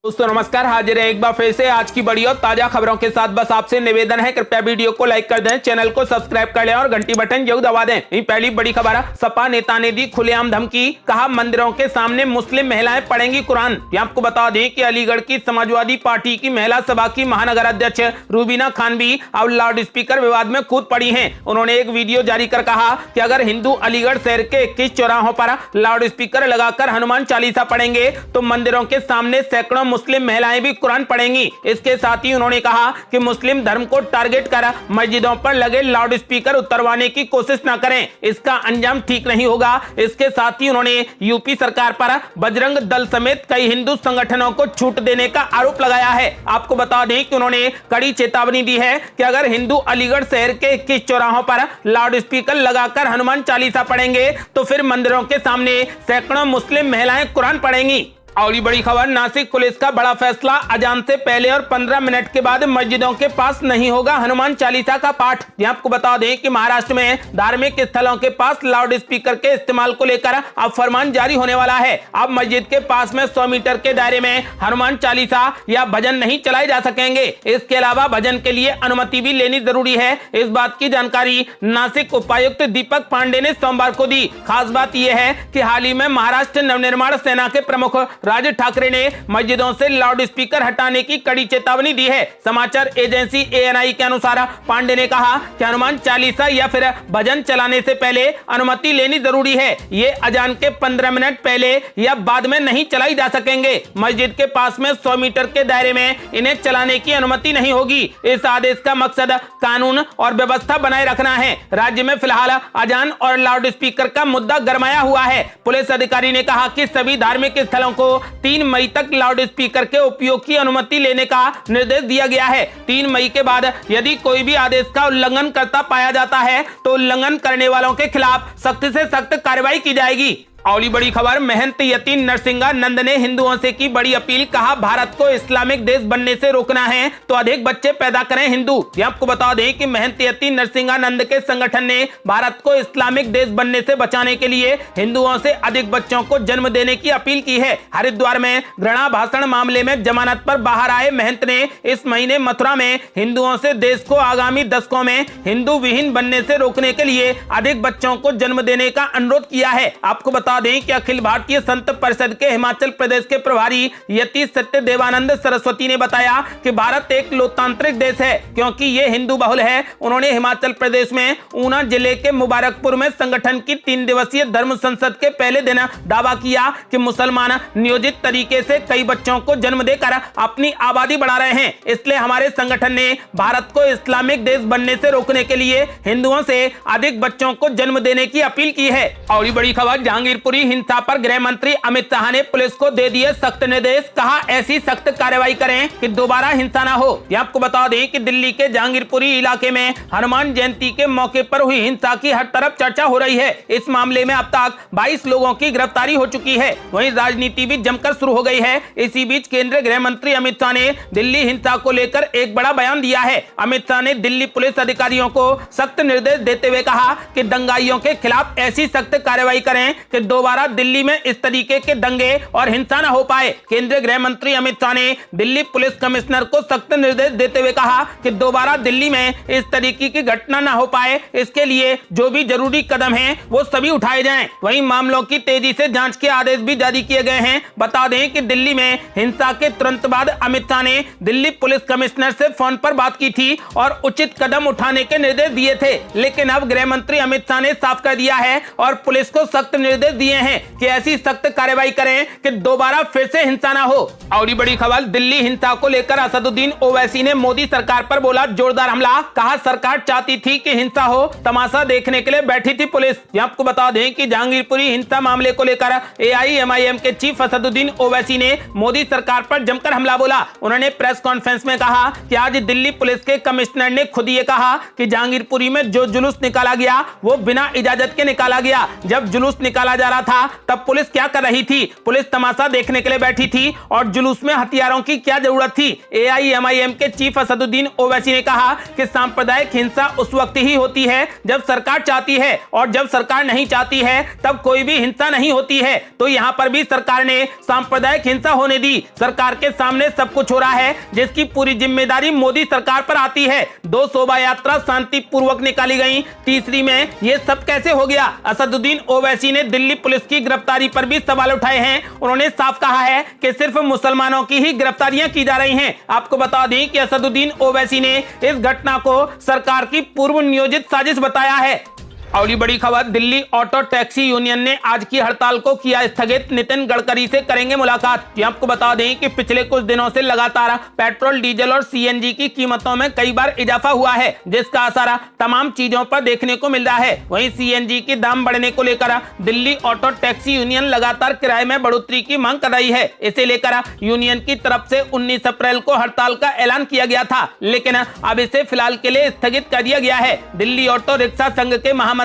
दोस्तों नमस्कार, हाजिर है एक बार फिर से आज की बड़ी और ताजा खबरों के साथ। बस आपसे निवेदन है, कृपया वीडियो को लाइक कर दें, चैनल को सब्सक्राइब कर लें और घंटी बटन जरूर दबा दें। पहली बड़ी खबर, सपा नेता ने दी खुलेआम धमकी, कहा मंदिरों के सामने मुस्लिम महिलाएं पढ़ेंगी कुरान। आपको बता दें कि अलीगढ़ की समाजवादी पार्टी की महिला सभा की महानगर अध्यक्ष रूबीना खान भी अब लाउड स्पीकर विवाद में कूद पड़ी है। उन्होंने एक वीडियो जारी कर कहा कि अगर हिंदू अलीगढ़ शहर के 21 चौराहों पर लाउड स्पीकर लगाकर हनुमान चालीसा पढ़ेंगे तो मंदिरों के सामने सैकड़ों मुस्लिम महिलाएं भी कुरान पढ़ेंगी। इसके साथ ही उन्होंने कहा कि मुस्लिम धर्म को टारगेट कर मस्जिदों पर लगे लाउड स्पीकर उतरवाने की कोशिश न करें, इसका अंजाम ठीक नहीं होगा। इसके साथ ही उन्होंने यूपी सरकार पर बजरंग दल समेत कई हिंदू संगठनों को छूट देने का आरोप लगाया है। आपको बता दें कि उन्होंने कड़ी चेतावनी दी है कि अगर हिंदू अलीगढ़ शहर के 21 चौराहों पर लाउड स्पीकर लगाकर हनुमान चालीसा पढ़ेंगे तो फिर मंदिरों के सामने सैकड़ों मुस्लिम महिलाएं कुरान पढ़ेंगी। और बड़ी खबर, नासिक पुलिस का बड़ा फैसला, अजान से पहले और 15 मिनट के बाद मस्जिदों के पास नहीं होगा हनुमान चालीसा का पाठ। आपको बता दें कि महाराष्ट्र में धार्मिक स्थलों के पास लाउड स्पीकर के इस्तेमाल को लेकर अब फरमान जारी होने वाला है। अब मस्जिद के पास में 100 मीटर के दायरे में हनुमान चालीसा या भजन नहीं चलाए जा सकेंगे। इसके अलावा भजन के लिए अनुमति भी लेनी जरूरी है। इस बात की जानकारी नासिक उपायुक्त दीपक पांडे ने सोमवार को दी। खास बात यह है कि हाल ही में महाराष्ट्र नवनिर्माण सेना के प्रमुख राज ठाकरे ने मस्जिदों से लाउड स्पीकर हटाने की कड़ी चेतावनी दी है। समाचार एजेंसी एएनआई के अनुसार पांडे ने कहा कि हनुमान चालीसा या फिर भजन चलाने से पहले अनुमति लेनी जरूरी है। ये अजान के 15 मिनट पहले या बाद में नहीं चलाई जा सकेंगे। मस्जिद के पास में 100 मीटर के दायरे में इन्हें चलाने की अनुमति नहीं होगी। इस आदेश का मकसद कानून और व्यवस्था बनाए रखना है। राज्य में फिलहाल अजान और लाउड स्पीकर का मुद्दा गरमाया हुआ है। पुलिस अधिकारी ने कहा कि सभी धार्मिक स्थलों को 3 मई तक लाउड स्पीकर के उपयोग की अनुमति लेने का निर्देश दिया गया है। 3 मई के बाद यदि कोई भी आदेश का उल्लंघन करता पाया जाता है तो उल्लंघन करने वालों के खिलाफ सख्त से सख्त कार्रवाई की जाएगी। और बड़ी खबर, महंत यति नरसिंहानंद ने हिंदुओं से की बड़ी अपील, कहा भारत को इस्लामिक देश बनने से रोकना है तो अधिक बच्चे पैदा करें हिंदू। आपको बता दें कि महंत यति नरसिंहानंद के संगठन ने भारत को इस्लामिक देश बनने से बचाने के लिए हिंदुओं से अधिक बच्चों को जन्म देने की अपील की है। हरिद्वार में घृणा भाषण मामले में जमानत पर बाहर आए महंत ने इस महीने मथुरा में हिंदुओं से देश को आगामी दशकों में हिंदू विहीन बनने से रोकने के लिए अधिक बच्चों को जन्म देने का अनुरोध किया है। आपको बता दें कि अखिल भारतीय संत परिषद के हिमाचल प्रदेश के प्रभारी यति सत्यदेवानंद सरस्वती ने बताया कि भारत एक लोकतांत्रिक देश है क्योंकि ये हिंदू बहुल है। उन्होंने हिमाचल प्रदेश में ऊना जिले के मुबारकपुर में संगठन की 3 दिवसीय धर्म संसद के पहले दिन दावा किया कि मुसलमान नियोजित तरीके से कई बच्चों को जन्म देकर अपनी आबादी बढ़ा रहे हैं। इसलिए हमारे संगठन ने भारत को इस्लामिक देश बनने से रोकने के लिए हिंदुओं से अधिक बच्चों को जन्म देने की अपील की है। और बड़ी खबर, जहांगीरपुरी हिंसा पर गृह मंत्री अमित शाह ने पुलिस को दे दिए सख्त निर्देश, कहा ऐसी सख्त कार्रवाई करें कि दोबारा हिंसा न हो। आपको बता दें कि दिल्ली के जहांगीरपुरी इलाके में हनुमान जयंती के मौके पर हुई हिंसा की हर तरफ चर्चा हो रही है। इस मामले में अब तक 22 लोगों की गिरफ्तारी हो चुकी है। वहीं राजनीति भी जमकर शुरू हो गई है। इसी बीच केंद्रीय गृह मंत्री अमित शाह ने दिल्ली हिंसा को लेकर एक बड़ा बयान दिया है। अमित शाह ने दिल्ली पुलिस अधिकारियों को सख्त निर्देश देते हुए कहा कि दंगाइयों के खिलाफ ऐसी सख्त कार्रवाई करें कि दोबारा दिल्ली में इस तरीके के दंगे और हिंसा न हो पाए। केंद्रीय गृह मंत्री अमित शाह ने दिल्ली पुलिस कमिश्नर को सख्त निर्देश देते हुए कहा कि दोबारा दिल्ली में इस तरीके की घटना न हो पाए, इसके लिए जो भी जरूरी कदम हैं वो सभी उठाए जाएं। वहीं मामलों की तेजी से जांच के आदेश भी जारी किए गए हैं। बता दें कि दिल्ली में हिंसा के तुरंत बाद अमित शाह ने दिल्ली पुलिस कमिश्नर से फोन पर बात की थी और उचित कदम उठाने के निर्देश दिए थे। लेकिन अब गृह मंत्री अमित शाह ने साफ कर दिया है और पुलिस को सख्त निर्देश दिए हैं कि ऐसी सख्त कार्रवाई करें कि दोबारा फिर से हिंसा ना हो। और बड़ी खबर, दिल्ली हिंसा को लेकर असदुद्दीन ओवैसी ने मोदी सरकार पर बोला जोरदार हमला, कहा सरकार चाहती थी कि हिंसा हो, तमाशा देखने के लिए बैठी थी पुलिस। आपको बता दें कि जहांगीरपुरी हिंसा मामले को लेकर एआईएमआईएम के चीफ असदुद्दीन ओवैसी ने मोदी सरकार पर जमकर हमला बोला। उन्होंने प्रेस कॉन्फ्रेंस में कहा कि आज दिल्ली पुलिस के कमिश्नर ने खुद ये कहा कि जहांगीरपुरी में जो जुलूस निकाला गया वो बिना इजाजत के निकाला गया। जब जुलूस निकाला जा रहा था तब पुलिस क्या कर रही थी? पुलिस तमाशा देखने के लिए बैठी थी और जुलूस में हथियारों की क्या जरूरत थी? AIMIM के चीफ असदुद्दीन ओवैसी ने कहा कि सांप्रदायिक हिंसा उस वक्त ही होती है जब सरकार चाहती है, और जब सरकार नहीं चाहती है तब कोई भी हिंसा नहीं होती है। तो यहां पर भी सरकार ने सांप्रदायिक हिंसा होने दी। सरकार के सामने सब कुछ हो रहा है जिसकी पूरी जिम्मेदारी मोदी सरकार पर आती है। 2 शोभा यात्रा शांतिपूर्वक निकाली गई, तीसरी में यह सब कैसे हो गया? असदुद्दीन ओवैसी ने दिल्ली पुलिस की गिरफ्तारी पर भी सवाल उठाए हैं। उन्होंने साफ कहा है कि सिर्फ मुसलमानों की ही गिरफ्तारियां की जा रही हैं। आपको बता दें कि असदुद्दीन ओवैसी ने इस घटना को सरकार की पूर्व नियोजित साजिश बताया है। अगली बड़ी खबर, दिल्ली ऑटो टैक्सी यूनियन ने आज की हड़ताल को किया स्थगित, नितिन गडकरी से करेंगे मुलाकात। ये आपको बता दें कि पिछले कुछ दिनों से लगातार पेट्रोल, डीजल और CNG की कीमतों में कई बार इजाफा हुआ है, जिसका असर तमाम चीजों पर देखने को मिल रहा है। वहीं CNG की दाम बढ़ने को लेकर दिल्ली ऑटो टैक्सी यूनियन लगातार किराए में बढ़ोतरी की मांग कर रही है। इसे लेकर यूनियन की तरफ से 19 अप्रैल को हड़ताल का ऐलान किया गया था, लेकिन अब इसे फिलहाल के लिए स्थगित कर दिया गया है। दिल्ली ऑटो रिक्शा संघ के महामंत्री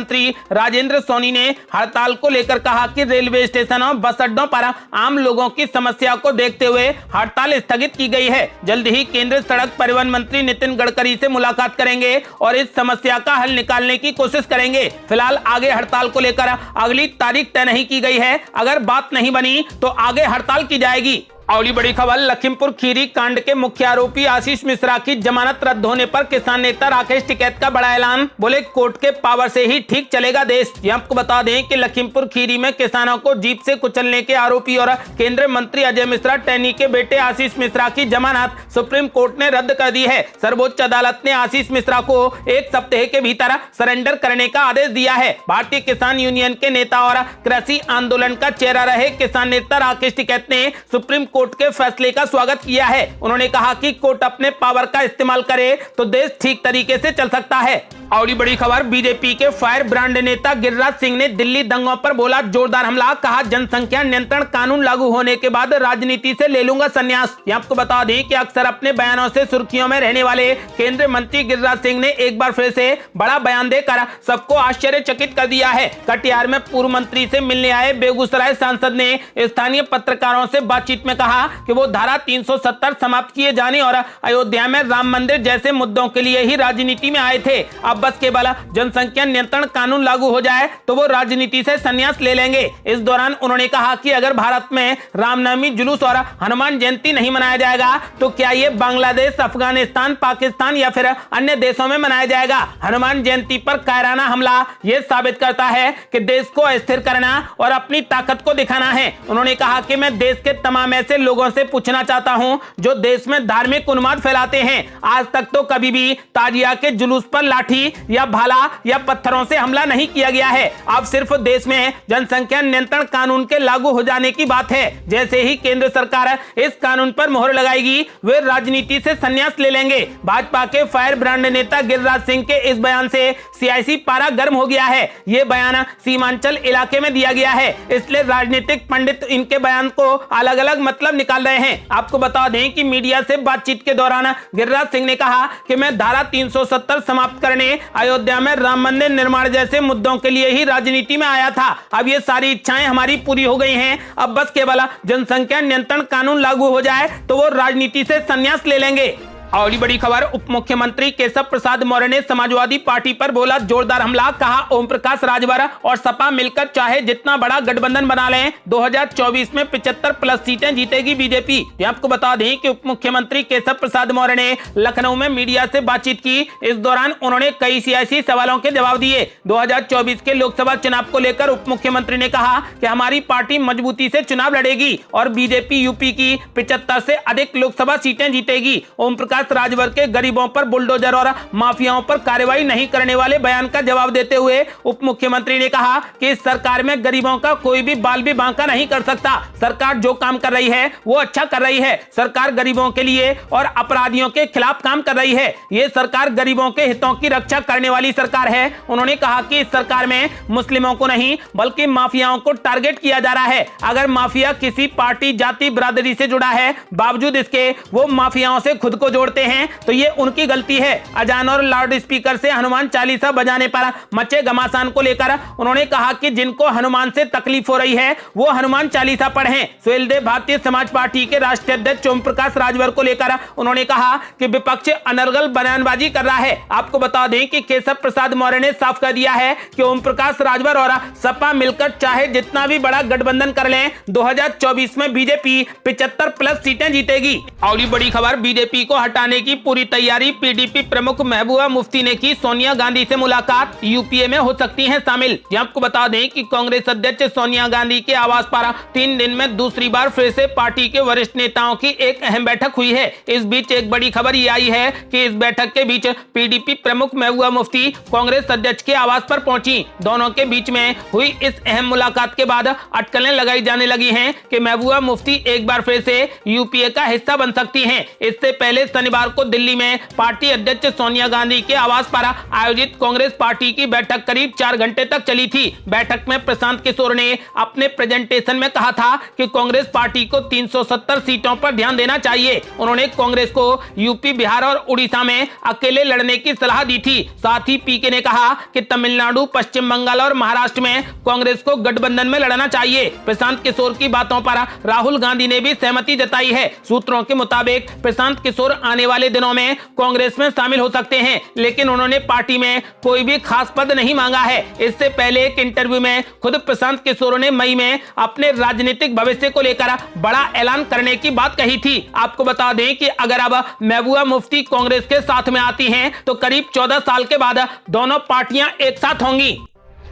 राजेंद्र सोनी ने हड़ताल को लेकर कहा कि रेलवे स्टेशन और बस अड्डों पर आम लोगों की समस्या को देखते हुए हड़ताल स्थगित की गई है। जल्द ही केंद्रीय सड़क परिवहन मंत्री नितिन गडकरी से मुलाकात करेंगे और इस समस्या का हल निकालने की कोशिश करेंगे। फिलहाल आगे हड़ताल को लेकर अगली तारीख तय नहीं की गई है। अगर बात नहीं बनी तो आगे हड़ताल की जाएगी। अगली बड़ी खबर, लखीमपुर खीरी कांड के मुख्य आरोपी आशीष मिश्रा की जमानत रद्द होने पर किसान नेता राकेश टिकैत का बड़ा ऐलान। बोले कोर्ट के पावर से ही ठीक चलेगा देश। ये आपको बता दें कि लखीमपुर खीरी में किसानों को जीप से कुचलने के आरोपी और केंद्रीय मंत्री अजय मिश्रा टैनी के बेटे आशीष मिश्रा की जमानत सुप्रीम कोर्ट ने रद्द कर दी है। सर्वोच्च अदालत ने आशीष मिश्रा को 1 सप्ताह के भीतर सरेंडर करने का आदेश दिया है। भारतीय किसान यूनियन के नेता और कृषि आंदोलन का चेहरा रहे किसान नेता राकेश टिकैत ने सुप्रीम कोर्ट के फैसले का स्वागत किया है। उन्होंने कहा कि कोर्ट अपने पावर का इस्तेमाल करे तो देश ठीक तरीके से चल सकता है। अगली बड़ी खबर, बीजेपी के फायर ब्रांड नेता गिरिराज सिंह ने दिल्ली दंगों पर बोला जोरदार हमला। कहा जनसंख्या नियंत्रण कानून लागू होने के बाद राजनीति से ले लूंगा संन्यास। ये आपको बता दें कि अक्सर अपने बयानों से सुर्खियों में रहने वाले केंद्रीय मंत्री गिरिराज सिंह ने एक बार फिर से बड़ा बयान देकर सबको आश्चर्यचकित कर दिया है। कटिहार में पूर्व मंत्री से मिलने आए बेगूसराय सांसद ने स्थानीय पत्रकारों से बातचीत में कहा कि वो धारा 370 समाप्त किए जाने और अयोध्या में राम मंदिर जैसे मुद्दों के लिए ही राजनीति में आए थे। अब बस केवल जनसंख्या नियंत्रण कानून लागू हो जाए तो वो राजनीति से संन्यास ले लेंगे। इस दौरान उन्होंने कहा कि अगर भारत में रामनवमी जुलूस और हनुमान जयंती नहीं मनाया जाएगा तो क्या ये बांग्लादेश, अफगानिस्तान, पाकिस्तान या फिर अन्य देशों में मनाया जाएगा? हनुमान जयंती पर कायराना हमला ये साबित करता है कि देश को अस्थिर करना और अपनी ताकत को दिखाना है। उन्होंने कहा कि मैं देश के तमाम ऐसे लोगों से पूछना चाहता हूं जो देश में धार्मिक उन्माद फैलाते हैं। आज तक तो कभी भी ताजिया के जुलूस पर लाठी या भाला या पत्थरों से हमला नहीं किया गया है। अब सिर्फ देश में जनसंख्या नियंत्रण कानून के लागू हो जाने की बात है। जैसे ही केंद्र सरकार इस कानून पर मोहर लगाएगी वे राजनीति से संन्यास ले लेंगे। भाजपा के फायर ब्रांड नेता गिरिराज सिंह के इस बयान से सियासी पारा गर्म हो गया है। ये बयान सीमांचल इलाके में दिया गया है, इसलिए राजनीतिक पंडित इनके बयान को अलग अलग मतलब निकाल रहे हैं। आपको बता दें कि मीडिया से बातचीत के दौरान गिरिराज सिंह ने कहा कि मैं धारा 370 समाप्त करने, अयोध्या में राम मंदिर निर्माण जैसे मुद्दों के लिए ही राजनीति में आया था। अब ये सारी इच्छाएं हमारी पूरी हो गई हैं। अब बस केवल जनसंख्या नियंत्रण कानून लागू हो जाए तो वो राजनीति से संन्यास ले लेंगे। अगली बड़ी खबर, उप मुख्यमंत्री केशव प्रसाद मौर्य ने समाजवादी पार्टी पर बोला जोरदार हमला। कहा ओम प्रकाश राजभर और सपा मिलकर चाहे जितना बड़ा गठबंधन बना लें, 2024 में 75+ सीटें जीतेगी बीजेपी। ये आपको बता दें कि उप मुख्यमंत्री केशव प्रसाद मौर्य ने लखनऊ में मीडिया से बातचीत की। इस दौरान उन्होंने कई सियासी सवालों के जवाब दिए। 2024 के लोकसभा चुनाव को लेकर उप मुख्यमंत्री ने कहा कि हमारी पार्टी मजबूती से चुनाव लड़ेगी और बीजेपी यूपी की 75 से अधिक लोकसभा सीटें जीतेगी। ओम प्रकाश राजभर के गरीबों पर बुलडोजर और माफियाओं पर कार्रवाई नहीं करने वाले बयान का जवाब देते हुए उप मुख्यमंत्री ने कहा कि इस सरकार में गरीबों का कोई भी बाल भी बांका नहीं कर सकता। सरकार जो काम कर रही है वो अच्छा कर रही है। सरकार गरीबों के लिए और अपराधियों के खिलाफ काम कर रही है। ये सरकार गरीबों के हितों की रक्षा करने वाली सरकार है। उन्होंने कहा कि इस सरकार में मुस्लिमों को नहीं बल्कि माफियाओं को टारगेट किया जा रहा है। अगर माफिया किसी पार्टी, जाति, बिरादरी से जुड़ा है, बावजूद इसके वो माफियाओं से खुद को जोड़ छोड़ते हैं तो ये उनकी गलती है। अजान और लाउड स्पीकर से हनुमान चालीसा बजाने पर मचे घमासान को लेकर उन्होंने कहा कि जिनको हनुमान से तकलीफ हो रही है वो हनुमान चालीसा पढ़ें। सुहेलदेव भारतीय समाज पार्टी के राष्ट्रीय अध्यक्ष ओम प्रकाश राजभर को लेकर उन्होंने कहा कि विपक्ष अनर्गल बयानबाजी कर रहा है। आपको बता दें कि केशव प्रसाद मौर्य ने साफ कर दिया है कि ओम प्रकाश राजभर और सपा मिलकर चाहे जितना भी बड़ा गठबंधन कर लें, 2024 में बीजेपी 75+ सीटें जीतेगी। और बड़ी खबर, बीजेपी को हटाने की पूरी तैयारी। पीडीपी प्रमुख महबूबा मुफ्ती ने की सोनिया गांधी से मुलाकात, यूपीए में हो सकती हैं शामिल। आपको बता दें कि कांग्रेस अध्यक्ष सोनिया गांधी के आवास पर 3 दिन में दूसरी बार फिर से पार्टी के वरिष्ठ नेताओं की एक अहम बैठक हुई है। इस बीच एक बड़ी खबर ये आई है कि इस बैठक के बीच पीडीपी प्रमुख महबूबा मुफ्ती कांग्रेस अध्यक्ष के आवास पर पहुंची। दोनों के बीच में हुई इस अहम मुलाकात के बाद अटकलें लगाई जाने लगी हैं कि महबूबा मुफ्ती एक बार फिर से यूपीए का हिस्सा बन सकती हैं। इससे पहले शनिवार को दिल्ली में पार्टी अध्यक्ष सोनिया गांधी के आवास पर आयोजित कांग्रेस पार्टी की बैठक करीब 4 घंटे तक चली थी। बैठक में प्रशांत किशोर ने अपने प्रेजेंटेशन में कहा था कि कांग्रेस पार्टी को 370 सीटों पर ध्यान देना चाहिए। उन्होंने कांग्रेस को यूपी, बिहार और उड़ीसा में अकेले लड़ने की सलाह दी थी। साथ ही पीके ने कहा कि तमिलनाडु, पश्चिम बंगाल और महाराष्ट्र में कांग्रेस को गठबंधन में लड़ना चाहिए। प्रशांत किशोर की बातों पर राहुल गांधी ने भी सहमति जताई है। सूत्रों के मुताबिक प्रशांत किशोर आने वाले दिनों में कांग्रेस में शामिल हो सकते हैं, लेकिन उन्होंने पार्टी में कोई भी खास पद नहीं मांगा है। इससे पहले एक इंटरव्यू में खुद प्रशांत किशोर ने मई में अपने राजनीतिक भविष्य को लेकर बड़ा ऐलान करने की बात कही थी। आपको बता दें कि अगर अब महबूबा मुफ्ती कांग्रेस के साथ में आती हैं तो करीब 14 साल के बाद दोनों पार्टियां एक साथ होंगी।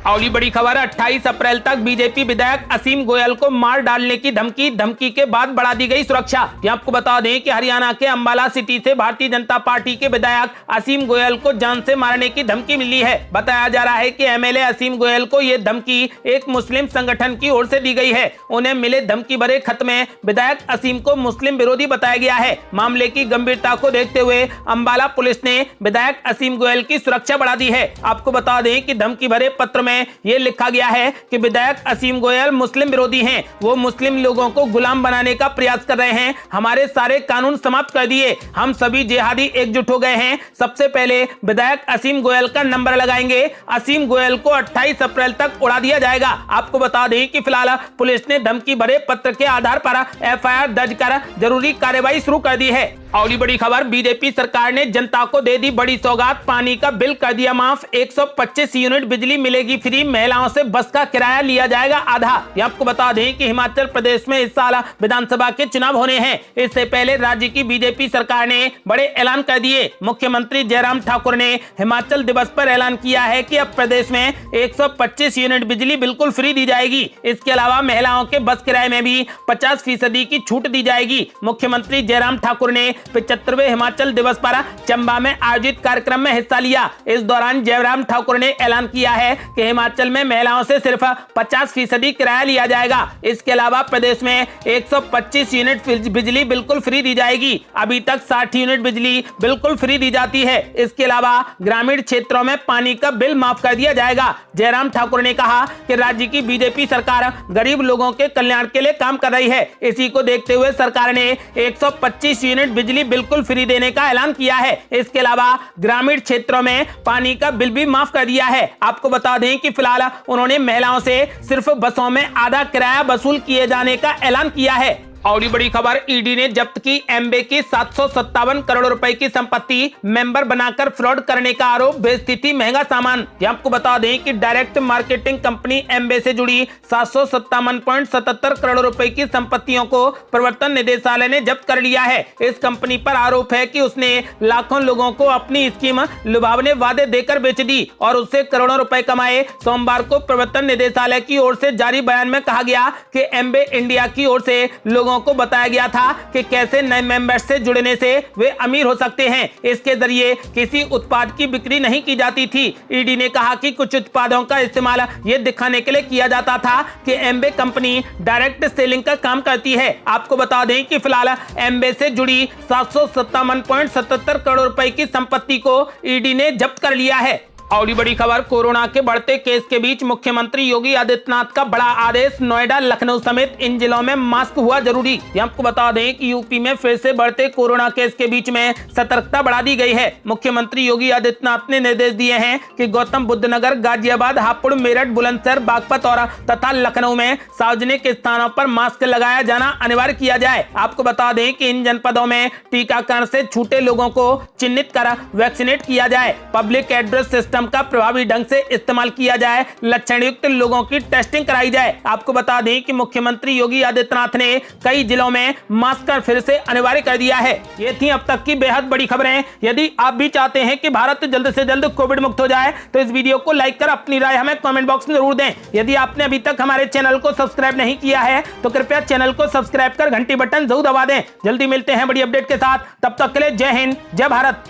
और बड़ी खबर, 28 अप्रैल तक बीजेपी विधायक असीम गोयल को मार डालने की धमकी के बाद बढ़ा दी गई सुरक्षा। आपको बता दें कि हरियाणा के अंबाला सिटी से भारतीय जनता पार्टी के विधायक असीम गोयल को जान से मारने की धमकी मिली है। बताया जा रहा है कि एमएलए असीम गोयल को यह धमकी एक मुस्लिम संगठन की ओर से दी गई है। उन्हें मिले धमकी भरे खत में विधायक असीम को मुस्लिम विरोधी बताया गया है। मामले की गंभीरता को देखते हुए अंबाला पुलिस ने विधायक असीम गोयल की सुरक्षा बढ़ा दी है। आपको बता दें कि धमकी भरे पत्र में यह लिखा गया है कि विधायक असीम गोयल मुस्लिम विरोधी हैं। वो मुस्लिम लोगों को गुलाम बनाने का प्रयास कर रहे हैं। हमारे सारे कानून समाप्त कर दिए। हम सभी जिहादी एकजुट हो गए हैं। सबसे पहले विधायक असीम गोयल का नंबर लगाएंगे। असीम गोयल को 28 अप्रैल तक उड़ा दिया जाएगा। आपको बता दें कि फिलहाल पुलिस ने धमकी भरे पत्र के आधार पर एफआईआर दर्ज कर जरूरी कार्रवाई शुरू कर दी है। और बड़ी खबर, बीजेपी सरकार ने जनता को दे दी बड़ी सौगात। पानी का बिल कर दिया माफ। 125 यूनिट बिजली मिलेगी फ्री। महिलाओं से बस का किराया लिया जाएगा आधा। आपको बता दें कि हिमाचल प्रदेश में इस साल विधानसभा के चुनाव होने हैं। इससे पहले राज्य की बीजेपी सरकार ने बड़े ऐलान कर दिए। मुख्यमंत्री जयराम ठाकुर ने हिमाचल दिवस पर ऐलान किया है कि अब प्रदेश में 125 यूनिट बिजली बिल्कुल फ्री दी जाएगी। इसके अलावा महिलाओं के बस किराए में भी 50% की छूट दी जाएगी। मुख्यमंत्री जयराम ठाकुर ने 75वें हिमाचल दिवस पर चंबा में आयोजित कार्यक्रम में हिस्सा लिया। इस दौरान जयराम ठाकुर ने ऐलान किया है कि हिमाचल में महिलाओं से सिर्फ 50% किराया लिया जाएगा। इसके अलावा प्रदेश में 125 यूनिट बिजली बिल्कुल फ्री दी जाएगी। अभी तक 60 यूनिट बिजली बिल्कुल फ्री दी जाती है। इसके अलावा ग्रामीण क्षेत्रों में पानी का बिल माफ कर दिया जाएगा। जयराम ठाकुर ने कहा कि राज्य की बीजेपी सरकार गरीब लोगों के कल्याण के लिए काम कर रही है। इसी को देखते हुए सरकार ने 125 यूनिट बिजली बिल्कुल फ्री देने का ऐलान किया है। इसके अलावा ग्रामीण क्षेत्रों में पानी का बिल भी माफ कर दिया है। आपको बता दें कि फिलहाल उन्होंने महिलाओं से सिर्फ बसों में आधा किराया वसूल किए जाने का ऐलान किया है। और ये बड़ी खबर, ईडी ने जब्त की एमबे की 757 करोड़ रुपए की संपत्ति। मेंबर बनाकर फ्रॉड करने का आरोप, बेचती थी महंगा सामान। आपको बता दें कि डायरेक्ट मार्केटिंग कंपनी एमबे से जुड़ी 757.77 करोड़ रुपए की संपत्तियों को प्रवर्तन निदेशालय ने जब्त कर लिया है। इस कंपनी पर आरोप है कि उसने लाखों लोगों को अपनी स्कीम लुभावने वादे देकर बेच दी और उससे करोड़ों रुपए कमाए। सोमवार को प्रवर्तन निदेशालय की ओर से जारी बयान में कहा गया कि एमबे इंडिया की ओर से लोगों को बताया गया था कि कैसे नए मेंबर्स से जुड़ने से वे अमीर हो सकते हैं। इसके जरिए किसी उत्पाद की बिक्री नहीं की जाती थी। ईडी ने कहा कि कुछ उत्पादों का इस्तेमाल ये दिखाने के लिए किया जाता था कि एमबे कंपनी डायरेक्ट सेलिंग का काम करती है। आपको बता दें कि फिलहाल एमबे से जुड़ी 757.77 करोड़ रुपए की संपत्ति को ईडी ने जब्त कर लिया है। और बड़ी खबर, कोरोना के बढ़ते केस के बीच मुख्यमंत्री योगी आदित्यनाथ का बड़ा आदेश, नोएडा लखनऊ समेत इन जिलों में मास्क हुआ जरूरी। ये आपको बता दें कि यूपी में फिर से बढ़ते कोरोना केस के बीच में सतर्कता बढ़ा दी गई है। मुख्यमंत्री योगी आदित्यनाथ ने निर्देश दिए हैं कि गौतम बुद्ध नगर, गाजियाबाद, हापुड़, मेरठ, बुलंदशहर, बागपत और तथा लखनऊ में सार्वजनिक स्थानों पर मास्क लगाया जाना अनिवार्य किया जाए। आपको बता दें कि इन जनपदों में टीकाकरण से छूटे लोगों को चिन्हित कर वैक्सीनेट किया जाए, पब्लिक एड्रेस सिस्टम का प्रभावी ढंग से इस्तेमाल किया जाए, लक्षण युक्त लोगों की टेस्टिंग कराई जाए। आपको बता दें कि मुख्यमंत्री योगी आदित्यनाथ ने कई जिलों में मास्क फिर से अनिवार्य कर दिया है। ये थी अब तक की बेहद बड़ी खबरें। यदि आप भी चाहते हैं कि भारत जल्द से जल्द कोविड मुक्त हो जाए तो इस वीडियो को लाइक कर अपनी राय हमें कमेंट बॉक्स में जरूर दें। यदि आपने अभी तक हमारे चैनल को सब्सक्राइब नहीं किया है तो कृपया चैनल को सब्सक्राइब कर घंटी बटन जरूर दबा दें। जल्दी मिलते हैं बड़ी अपडेट के साथ, तब तक के लिए जय हिंद, जय भारत।